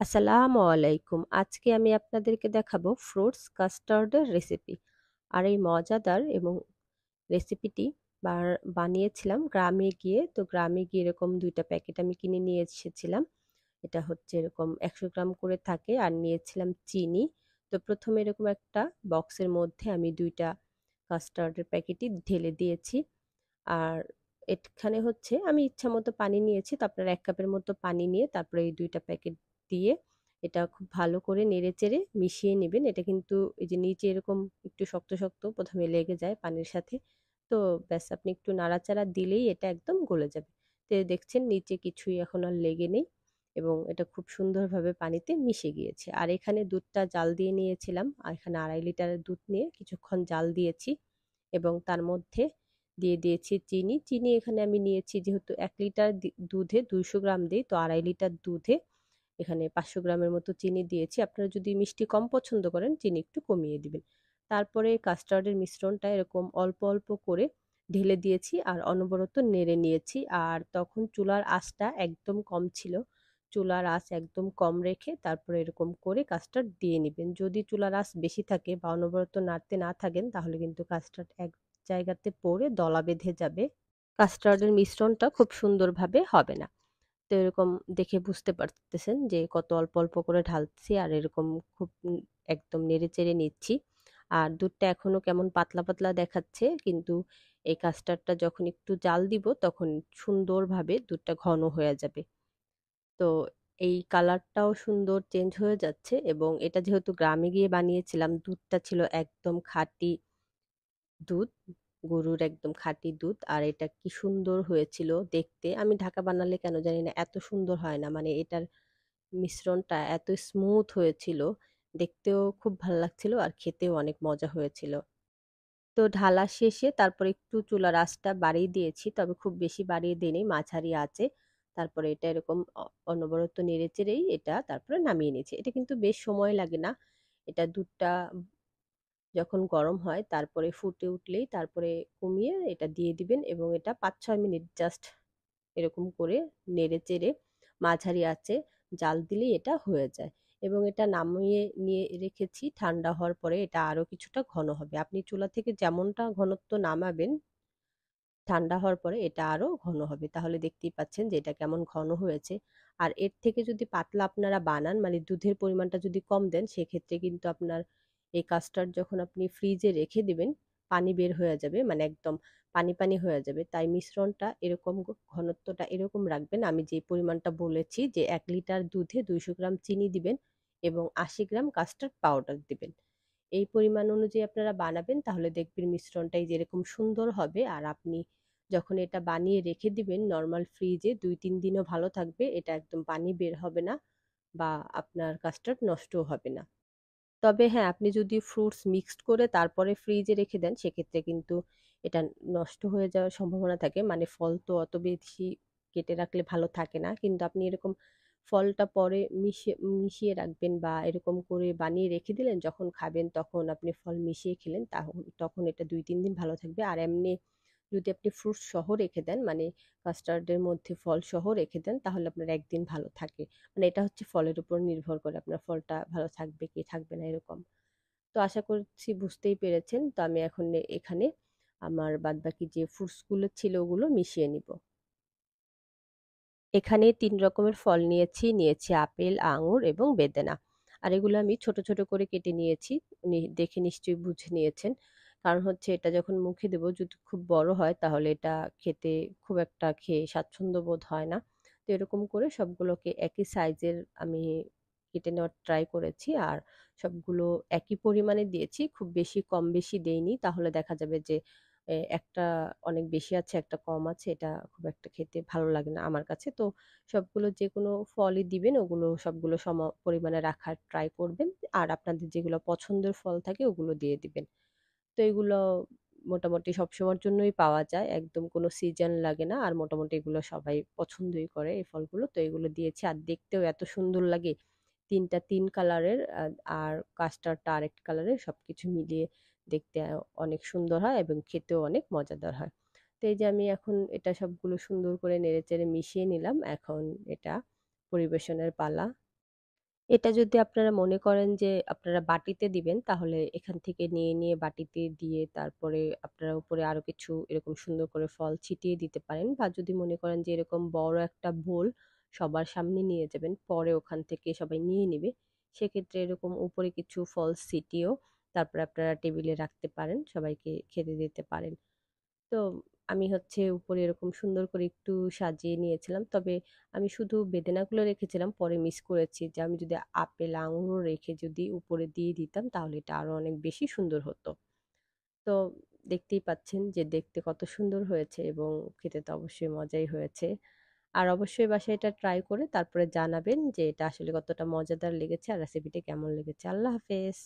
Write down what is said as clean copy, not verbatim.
আসসালামু আলাইকুম। আজকে আমি আপনাদেরকে দেখাবো ফ্রুটস কাস্টার্ডের রেসিপি। আর এই মজাদার এবং রেসিপিটি বানিয়েছিলাম গ্রামে গিয়ে। তো গ্রামে গিয়ে এরকম ২ টা প্যাকেট আমি কিনে নিয়ে এসেছিলাম। এটা হচ্ছে এরকম ১০০ গ্রাম করে থাকে আর নিয়েছিলাম চিনি। তো ১ম এ এরকম একটা বক্সের মধ্যে আমি ২ টা কাস্টার্ডের প্যাকেটই ঢেলে দিয়েছি। আর এখানে হচ্ছে আমি ইচ্ছামতো পানি নিয়েছি। তো আপনারা ১ কাপের মতো পানি নিয়ে তারপরে এই ২ টা প্যাকেট দিয়ে এটা খুব ভালো করে নেড়েচেড়ে মিশিয়ে নিবেন। এটা কিন্তু এই যে নিচে এরকম একটু শক্ত, শক্ত ১ম এ লেগে যায় পানির সাথে। তো ব্যাস আপনি একটু নাড়াচাড়া দিলেই এটা একদম গলে যাবে। তো এই দেখছেন নিচে কিছুই এখন আর লেগে নেই এবং এটা খুব সুন্দরভাবে পানিতে মিশে গিয়েছে। আর এখানে দুধটা জাল দিয়ে নিয়েছিলাম। আর এখানে ২.৫ লিটারের দুধ নিয়ে কিছুক্ষণ জাল দিয়েছি এবং তার মধ্যে দিয়ে দিয়েছি চিনি। চিনি এখানে আমি নিয়েছি যেহেতু ১ লিটার দুধে ২০০ গ্রাম দেই, তো ২.৫ লিটার দুধে এখানে ৫০০ গ্রামের মতো চিনি দিয়েছি। আপনারা যদি মিষ্টি কম পছন্দ করেন চিনি একটু কমিয়ে দিবেন। তারপরে কাস্টার্ডের মিশ্রণটা এরকম অল্প, অল্প করে ঢেলে দিয়েছি আর অনবরত নেড়ে নিয়েছি। আর তখন চুলার আঁচটা একদম কম ছিল। চুলার আঁচ একদম কম রেখে তারপরে এরকম করে কাস্টার্ড দিয়ে নিবেন। যদি চুলার আঁচ বেশি থাকে বা অনবরত নাড়তে না থাকেন তাহলে কিন্তু কাস্টার্ড এক জায়গাতে পড়ে দলা বেঁধে যাবে। কাস্টার্ডের মিশ্রণটা খুব সুন্দরভাবে হবে না। তো এরকম দেখে বুঝতে পারতেছেন যে কত অল্প অল্প করে ঢালছি আর এরকম খুব একদম নেড়েচেড়ে নিচ্ছি। আর দুধটা এখনো কেমন পাতলা পাতলা দেখাচ্ছে, কিন্তু এই কাস্টার্ডটা যখন একটু জাল দিব তখন সুন্দরভাবে দুধটা ঘন হয়ে যাবে। তো এই কালারটাও সুন্দর চেঞ্জ হয়ে যাচ্ছে এবং এটা যেহেতু গ্রামে গিয়ে বানিয়েছিলাম, দুধটা ছিল একদম খাঁটি দুধ, গরুর একদম খাঁটি দুধ। আর এটা কি সুন্দর হয়েছিল দেখতে। আমি ঢাকা বানালে কেন জানি না এত সুন্দর হয় না, মানে এটার মিশ্রণটা এত স্মুথ হয়েছিল, দেখতেও খুব ভাল লাগছিল আর খেতেও অনেক মজা হয়েছিল। তো ঢালা শেষে তারপরে একটু চুলার আঁচটা বাড়িয়ে দিয়েছি, তবে খুব বেশি বাড়িয়ে দিইনি, মাঝারি আঁচে। তারপরে এটা এরকম অনবরত নেড়ে চেড়েই এটা তারপরে নামিয়ে নিয়েছি। এটা কিন্তু বেশ সময় লাগে না। এটা দুধটা যখন গরম হয় তারপরে ফুটে উঠলেই তারপরে কমিয়ে এটা দিয়ে দিবেন এবং এটা ৫-৬ মিনিট জাস্ট এরকম করে নেড়ে চেড়ে মাঝারি আঁচে জাল দিলেই এটা হয়ে যায়। এবং এটা নামিয়ে নিয়ে রেখেছি, ঠান্ডা হওয়ার পরে এটা আরো কিছুটা ঘন হবে। আপনি চুলা থেকে যেমনটা ঘনত্ব নামাবেন ঠান্ডা হওয়ার পরে এটা আরো ঘন হবে। তাহলে দেখতেই পাচ্ছেন যে এটা কেমন ঘন হয়েছে। আর এর থেকে যদি পাতলা আপনারা বানান, মানে দুধের পরিমাণটা যদি কম দেন, সেক্ষেত্রে কিন্তু আপনার এই কাস্টার্ড যখন আপনি ফ্রিজে রেখে দিবেন পানি বের হয়ে যাবে, মানে একদম পানি পানি হয়ে যাবে। তাই মিশ্রণটা এরকম ঘনত্বটা এরকম রাখবেন। আমি যে পরিমাণটা বলেছি যে ১ লিটার দুধে ২০০ গ্রাম চিনি দিবেন এবং ৮০ গ্রাম কাস্টার্ড পাউডার দিবেন। এই পরিমাণ অনুযায়ী আপনারা বানাবেন তাহলে দেখবেন মিশ্রণটা এই যে এরকম সুন্দর হবে। আর আপনি যখন এটা বানিয়ে রেখে দিবেন নরমাল ফ্রিজে ২-৩ দিনও ভালো থাকবে। এটা একদম পানি বের হবে না বা আপনার কাস্টার্ড নষ্টও হবে না। তবে হ্যাঁ, আপনি যদি ফ্রুটস মিক্সড করে তারপরে ফ্রিজে রেখে দেন সেক্ষেত্রে কিন্তু এটা নষ্ট হয়ে যাওয়ার সম্ভাবনা থাকে। মানে ফল তো অত বেশি কেটে রাখলে ভালো থাকে না। কিন্তু আপনি এরকম ফলটা পরে মিশিয়ে রাখবেন বা এরকম করে বানিয়ে রেখে দিলেন, যখন খাবেন তখন আপনি ফল মিশিয়ে খেলেন তখন এটা ২-৩ দিন ভালো থাকবে। আর এমনি যদি আপনি ফ্রুটস সহ রেখে দেন, মানে কাস্টার্ডের মধ্যে ফল সহ রেখে দেন তাহলে আপনার ১ দিন ভালো থাকে। মানে এটা হচ্ছে ফলের উপর নির্ভর করে আপনার ফলটা ভালো থাকবে কি থাকবে না এরকম। তো আশা করছি বুঝতেই পেরেছেন। তো আমি এখন এখানে আমার বাদবাকি যে ফ্রুটস গুলো ছিল ওগুলো মিশিয়ে নিব। এখানে ৩ রকমের ফল নিয়েছি আপেল, আঙুর এবং বেদেনা। আর এগুলো আমি ছোট, ছোট করে কেটে নিয়েছি। দেখে নিশ্চয়ই বুঝে নিয়েছেন। কারণ হচ্ছে এটা যখন মুখে দেব যদি খুব বড় হয় তাহলে এটা খেতে খুব একটা খেয়ে স্বাচ্ছন্দ্য বোধ হয় না। তো এরকম করে সবগুলোকে একই সাইজের আমি কেটে নেওয়ার ট্রাই করেছি। আর সবগুলো একই পরিমাণে দিয়েছি। খুব বেশি কম বেশি দেইনি। তাহলে দেখা যাবে যে একটা অনেক বেশি আছে, একটা কম আছে। এটা খুব একটা খেতে ভালো লাগে না আমার কাছে। তো সবগুলো যেকোনো ফলই দিবেন ওগুলো সবগুলো পরিমাণে রাখার ট্রাই করবেন। আর আপনাদের যেগুলো পছন্দের ফল থাকে ওগুলো দিয়ে দিবেন। তো এগুলো মোটামুটি সবসময়ের জন্যই পাওয়া যায়। একদম কোনো সিজন লাগে না। আর মোটামুটি এগুলো সবাই পছন্দই করে এই ফলগুলো। তো এগুলো দিয়েছি আর দেখতেও এত সুন্দর লাগে। ৩ টা ৩ কালারের আর কাস্টার্ডটা আরেক কালারের, সবকিছু মিলিয়ে দেখতে অনেক সুন্দর হয় এবং খেতেও অনেক মজাদার হয়। তো এই যে আমি এখন এটা সবগুলো সুন্দর করে নেড়েচেড়ে মিশিয়ে নিলাম। এখন এটা পরিবেশনের পালা। এটা যদি আপনারা মনে করেন যে আপনারা বাটিতে দিবেন, তাহলে এখান থেকে নিয়ে, নিয়ে বাটিতে দিয়ে তারপরে আপনারা উপরে আরো কিছু এরকম সুন্দর করে ফল ছিটিয়ে দিতে পারেন। বা যদি মনে করেন যে এরকম বড় একটা বোল সবার সামনে নিয়ে যাবেন, পরে ওখান থেকে সবাই নিয়ে নিবে। সেক্ষেত্রে এরকম উপরে কিছু ফল ছিটিয়েও তারপরে আপনারা টেবিলে রাখতে পারেন, সবাইকে খেতে দিতে পারেন। তো আমি হচ্ছে উপরে এরকম সুন্দর করে একটু সাজিয়ে নিয়েছিলাম। তবে আমি শুধু বেদানাগুলো রেখেছিলাম, পরে মিস করেছি যে আমি যদি আপেল আঙুরও রেখে যদি উপরে দিয়ে দিতাম তাহলে এটা আরো অনেক বেশি সুন্দর হতো। তো দেখতেই পাচ্ছেন যে দেখতে কত সুন্দর হয়েছে এবং খেতে তো অবশ্যই মজাই হয়েছে। আর অবশ্যই বাসায় এটা ট্রাই করে তারপরে জানাবেন যে এটা আসলে কতটা মজাদার লেগেছে আর রেসিপিটা কেমন লেগেছে। আল্লাহ হাফেজ।